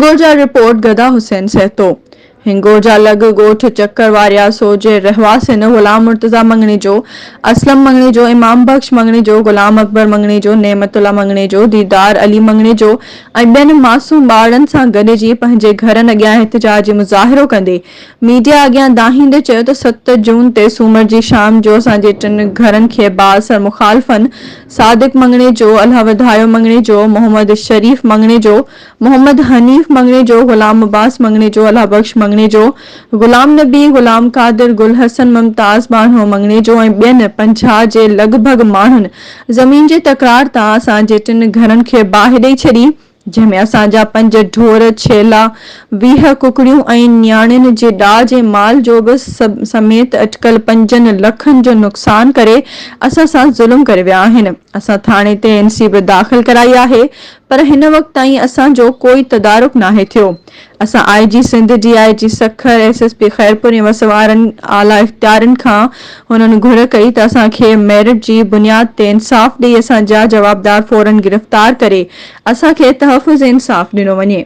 हिंगोरजा report गदा हुसैन सहतो। हिंगोरजा लग गोठ चक्करवारिया सोजे रहवासिन गुलाम मुर्तजा मंगनी जो, असलम मंगनी जो, इमाम बख्श मंगनी जो, गुलाम अकबर मंगनी जो, नेमतुल्ला मंगनी जो, दीदार अली मंगनी जो ऐं ॿियनि मासूम ॿारनि सां गॾिजी पंहिंजे घरनि अॻियां एहतिजाजी मुज़ाहिरो कंदे मीडिया अॻियां दाहींदे चयो त 7 जून ते सूमर जी शाम जो असांजे 3 घरनि खे बाअसर मुखालफ़न सादिक मंगनी जो, अलावद हायो मंगनी जो, मोहम्मद शरीफ मंगनी जो, मोहम्मद हनीफ मंगनी जो, गुलाम अब्बास मंगनी जो, अल्लाह बख्श मंगनी जो, गुलाम नबी, गुलाम कादिर, गुल हसन मुमताज बानो मंगनी जो ऐं ॿियनि 50 जे लॻभॻ माण्हुनि ज़मीन जे तकरार तां असांजे 3 घरनि खे बाहि ॾेई छॾी, जंहिंमें असांजा 5 ढोर, छेला, 20 कुकड़ियूं ऐं नियाणियुनि जे ॾाह जे माल जो बि समेत अटकल 5 लखनि जो नुक़सान करे असां सां ज़ुल्म करे विया आहिनि। असां थाणे ते एनसी बि दाख़िल कराई आहे, पर हिन वक़्त ताईं असांजो कोई तदारुक नाहे थियो। असां IG Sindh, DIG Sukkur, SSP Khairpur ऐं वसवारनि आला इख़्तियारनि खां हुननि घुर कई त असांखे मेरिट जी बुनियाद ते इंसाफ़ ॾेई असांजा जवाबदार फौरन गिरफ़्तार करे असांखे तहफ़्फ़ुज़ इंसाफ़ ॾिनो वञे।